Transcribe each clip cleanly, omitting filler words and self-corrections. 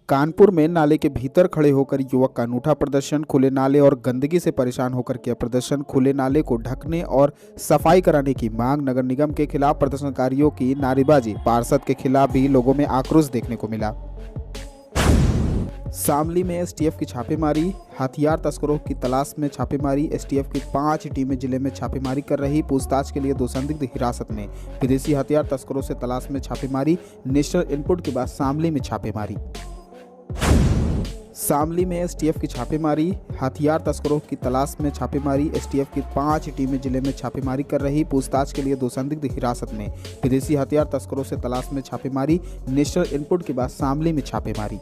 कानपुर में नाले के भीतर खड़े होकर युवक का अनूठा प्रदर्शन। खुले नाले और गंदगी से परेशान होकर किया प्रदर्शन। खुले नाले को ढकने और सफाई कराने की मांग। नगर निगम के खिलाफ प्रदर्शनकारियों की नारेबाजी। पार्षद के खिलाफ भी लोगों में आक्रोश देखने को मिला। शामली में एसटीएफ की छापेमारी। हथियार तस्करों की तलाश में छापेमारी। एसटीएफ की 5 टीमें जिले में छापेमारी कर रही। पूछताछ के लिए 2 संदिग्ध हिरासत में। विदेशी हथियार तस्करों से तलाश में छापेमारी। नेशनल इनपुट के बाद शामली में छापेमारी। शामली में एसटीएफ की छापेमारी। हथियार तस्करों की तलाश में छापेमारी। एसटीएफ की 5 टीमें जिले में छापेमारी कर रही। पूछताछ के लिए 2 संदिग्ध हिरासत में। विदेशी हथियार तस्करों से तलाश में छापेमारी। नेशनल इनपुट के बाद शामली में छापेमारी।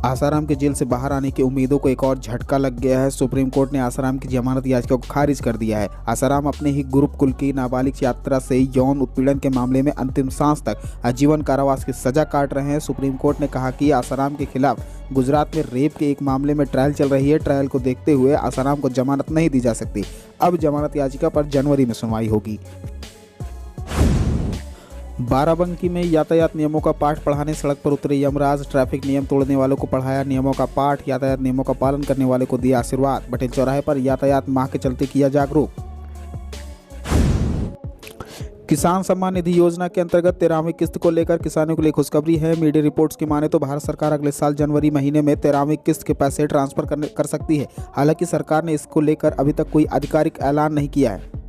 आसाराम के जेल से बाहर आने की उम्मीदों को एक और झटका लग गया है। सुप्रीम कोर्ट ने आसाराम की जमानत याचिका को खारिज कर दिया है। आसाराम अपने ही गुरुकुल की नाबालिग छात्रा से यौन उत्पीड़न के मामले में अंतिम सांस तक आजीवन कारावास की सजा काट रहे हैं। सुप्रीम कोर्ट ने कहा कि आसाराम के खिलाफ गुजरात में रेप के एक मामले में ट्रायल चल रही है। ट्रायल को देखते हुए आसाराम को जमानत नहीं दी जा सकती। अब जमानत याचिका पर जनवरी में सुनवाई होगी। बाराबंकी में यातायात नियमों का पाठ पढ़ाने सड़क पर उतरे यमराज। ट्रैफिक नियम तोड़ने वालों को पढ़ाया नियमों का पाठ। यातायात नियमों का पालन करने वाले को दिया आशीर्वाद। बटेल चौराहे पर यातायात माह के चलते किया जागरूक। किसान सम्मान निधि योजना के अंतर्गत 13वीं किस्त को लेकर किसानों के लिए खुशखबरी है। मीडिया रिपोर्ट्स की माने तो भारत सरकार अगले साल जनवरी महीने में 13वीं किस्त के पैसे ट्रांसफर कर सकती है। हालांकि सरकार ने इसको लेकर अभी तक कोई आधिकारिक ऐलान नहीं किया है।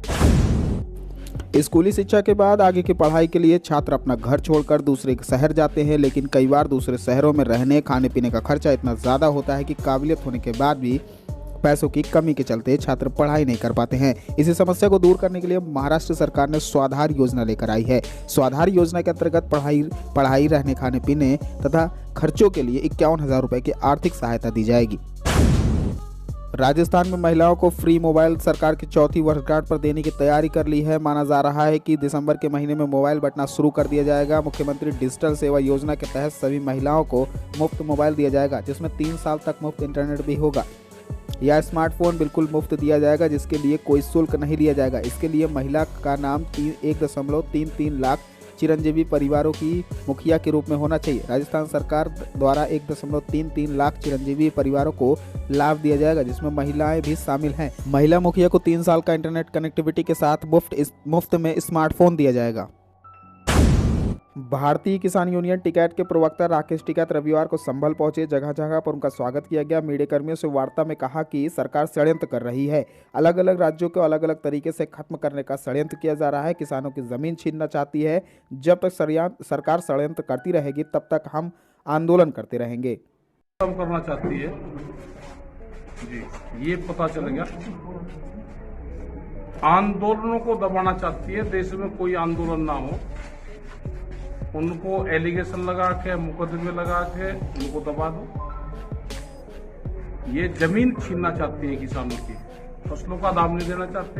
स्कूली शिक्षा के बाद आगे की पढ़ाई के लिए छात्र अपना घर छोड़कर दूसरे शहर जाते हैं, लेकिन कई बार दूसरे शहरों में रहने खाने पीने का खर्चा इतना ज़्यादा होता है कि काबिलियत होने के बाद भी पैसों की कमी के चलते छात्र पढ़ाई नहीं कर पाते हैं। इसी समस्या को दूर करने के लिए महाराष्ट्र सरकार ने स्वाधार योजना लेकर आई है। स्वाधार योजना के अंतर्गत पढ़ाई रहने खाने पीने तथा खर्चों के लिए 51,000 रुपये की आर्थिक सहायता दी जाएगी। राजस्थान में महिलाओं को फ्री मोबाइल सरकार की 4थी वर्षगांठ पर देने की तैयारी कर ली है। माना जा रहा है कि दिसंबर के महीने में मोबाइल बंटना शुरू कर दिया जाएगा। मुख्यमंत्री डिजिटल सेवा योजना के तहत सभी महिलाओं को मुफ्त मोबाइल दिया जाएगा, जिसमें 3 साल तक मुफ्त इंटरनेट भी होगा। यह स्मार्टफोन बिल्कुल मुफ्त दिया जाएगा, जिसके लिए कोई शुल्क नहीं लिया जाएगा। इसके लिए महिला का नाम 1.33 लाख चिरंजीवी परिवारों की मुखिया के रूप में होना चाहिए। राजस्थान सरकार द्वारा 1.33 लाख चिरंजीवी परिवारों को लाभ दिया जाएगा, जिसमें महिलाएं भी शामिल हैं। महिला मुखिया को 3 साल का इंटरनेट कनेक्टिविटी के साथ मुफ्त में स्मार्टफोन दिया जाएगा। भारतीय किसान यूनियन टिकैत के प्रवक्ता राकेश टिकैत रविवार को संभल पहुंचे। जगह जगह पर उनका स्वागत किया गया। मीडिया कर्मियों से वार्ता में कहा कि सरकार षड्यंत्र कर रही है। अलग अलग राज्यों को अलग अलग तरीके से खत्म करने का षड्यंत्र किया जा रहा है। किसानों की जमीन छीनना चाहती है। जब तक सरकार षड्यंत्र करती रहेगी तब तक हम आंदोलन करते रहेंगे। कम करना चाहती है जी, ये पता चल गया। आंदोलनों को दबाना चाहती है। देश में कोई आंदोलन ना हो, उनको एलिगेशन लगा के, मुकदमे लगा के उनको दबा दो। ये जमीन छीनना चाहती है किसानों की, फसलों का दाम नहीं देना चाहते।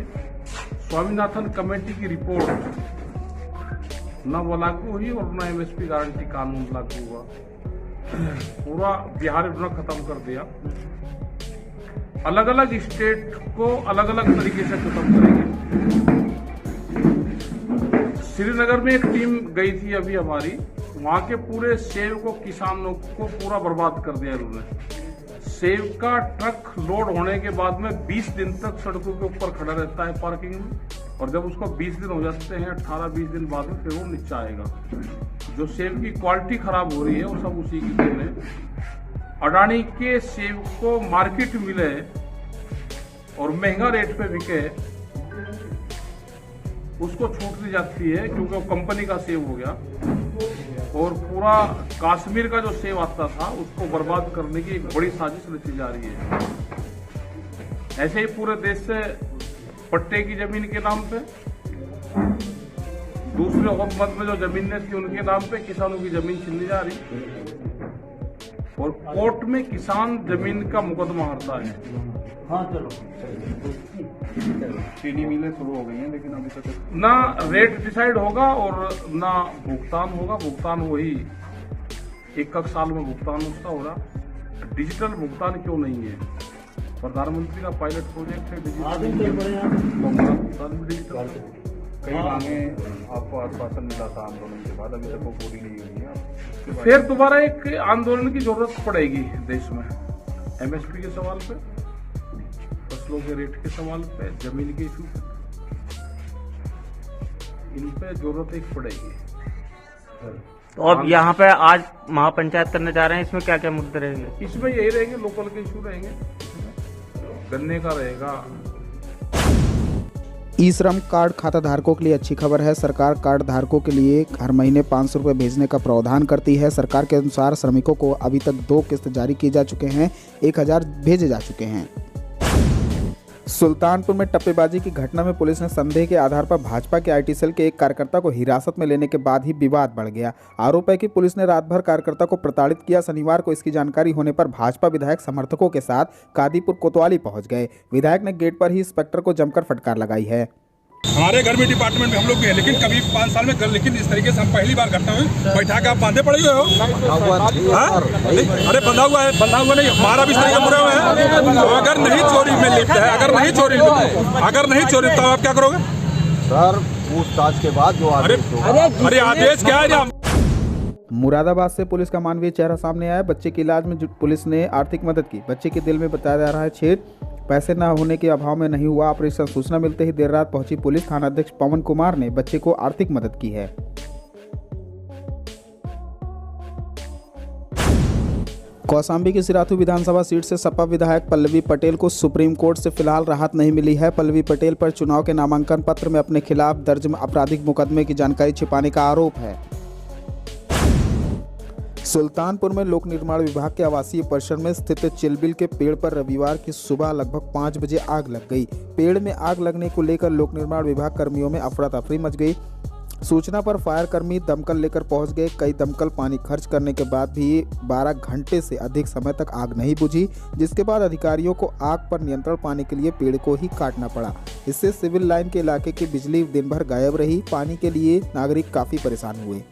स्वामीनाथन कमेटी की रिपोर्ट न वो लागू हुई और न एमएसपी गारंटी कानून लागू हुआ। पूरा बिहार उन्होंने खत्म कर दिया। अलग अलग स्टेट को अलग अलग तरीके से खत्म करेंगे। श्रीनगर में एक टीम गई थी अभी हमारी, वहां के पूरे सेब को किसानों को पूरा बर्बाद कर दिया उन्होंने। सेब का ट्रक लोड होने के बाद में 20 दिन तक सड़कों के ऊपर खड़ा रहता है पार्किंग में, और जब उसको 20 दिन हो जाते हैं, 18-20 दिन बाद में फिर वो नीचे आएगा। जो सेब की क्वालिटी खराब हो रही है वो सब उसी की देन है। अडानी के सेब को मार्केट मिले और महंगा रेट पे बिके, उसको छूट दी जाती है क्योंकि वो कंपनी का सेब हो गया। और पूरा कश्मीर का जो सेब आता था उसको बर्बाद करने की एक बड़ी साजिश रची जा रही है। ऐसे ही पूरे देश से पट्टे की जमीन के नाम पे, दूसरे हुकूमत में जो जमीनें थी उनके नाम पे किसानों की जमीन छीनी जा रही, और कोर्ट में किसान जमीन का मुकदमा हारता है। हाँ चलो, चीनी मिलें शुरू हो गई हैं, लेकिन अभी तक ना रेट डिसाइड होगा और ना भुगतान होगा। भुगतान वही 1 साल में भुगतान उसका हो रहा। डिजिटल भुगतान क्यों नहीं है? प्रधानमंत्री का पायलट प्रोजेक्ट है डिजिटल, भुगतान भी डिजिटल। कई मांगे आपको आश्वासन मिला था आंदोलन के बाद, अभी तक वो पूरी नहीं हुई है। फिर दोबारा एक आंदोलन की जरूरत पड़ेगी देश में, एमएसपी के सवाल पे, फसलों के रेट के सवाल पे, जमीन के इशू पे, इन पे जरूरत एक पड़ेगी। तो अब यहाँ पे आज महापंचायत करने जा रहे हैं, इसमें क्या क्या मुद्दे रहेंगे? इसमें यही रहेंगे, लोकल के इशू रहेंगे, गन्ने का रहेगा। ई श्रम कार्ड खाता धारकों के लिए अच्छी खबर है। सरकार कार्ड धारकों के लिए हर महीने 500 रुपये भेजने का प्रावधान करती है। सरकार के अनुसार श्रमिकों को अभी तक 2 किस्त जारी किए जा चुके हैं, 1000 भेजे जा चुके हैं। सुल्तानपुर में टप्पेबाजी की घटना में पुलिस ने संदेह के आधार पर भाजपा के आईटी सेल के एक कार्यकर्ता को हिरासत में लेने के बाद ही विवाद बढ़ गया। आरोप है कि पुलिस ने रात भर कार्यकर्ता को प्रताड़ित किया। शनिवार को इसकी जानकारी होने पर भाजपा विधायक समर्थकों के साथ कादीपुर कोतवाली पहुंच गए। विधायक ने गेट पर ही इंस्पेक्टर को जमकर फटकार लगाई है। हमारे घर में डिपार्टमेंट में हम लोग भी हैं, लेकिन कभी 5 साल में लेकिन इस तरीके से हम पहली बार घटना हुई। बैठा के आप बांधे पड़े हुए हो? अरे बंधा हुआ है, बंधा हुआ नहीं, हमारा भी इस तरीके मुड़े हुए हैं। तो अगर नहीं चोरी में लिप्त है, अगर नहीं चोरी तो आप क्या करोगे सर? पूछताछ के बाद जो अरे आदेश क्या है? मुरादाबाद से पुलिस का मानवीय चेहरा सामने आया। बच्चे के इलाज में पुलिस ने आर्थिक मदद की। बच्चे के दिल में बताया जा रहा है छेद, पैसे न होने के अभाव में नहीं हुआ ऑपरेशन। सूचना मिलते ही देर रात पहुंची पुलिस। थानाध्यक्ष पवन कुमार ने बच्चे को आर्थिक मदद की है। कौशाम्बी की सिराथू विधानसभा सीट से सपा विधायक पल्लवी पटेल को सुप्रीम कोर्ट से फिलहाल राहत नहीं मिली है। पल्लवी पटेल पर चुनाव के नामांकन पत्र में अपने खिलाफ दर्ज आपराधिक मुकदमे की जानकारी छिपाने का आरोप है। सुल्तानपुर में लोक निर्माण विभाग के आवासीय परिसर में स्थित चिलबिल के पेड़ पर रविवार की सुबह लगभग 5 बजे आग लग गई। पेड़ में आग लगने को लेकर लोक निर्माण विभाग कर्मियों में अफरा तफरी मच गई। सूचना पर फायर कर्मी दमकल लेकर पहुंच गए। कई दमकल पानी खर्च करने के बाद भी 12 घंटे से अधिक समय तक आग नहीं बुझी, जिसके बाद अधिकारियों को आग पर नियंत्रण पाने के लिए पेड़ को ही काटना पड़ा। इससे सिविल लाइन के इलाके की बिजली दिन भर गायब रही। पानी के लिए नागरिक काफी परेशान हुए।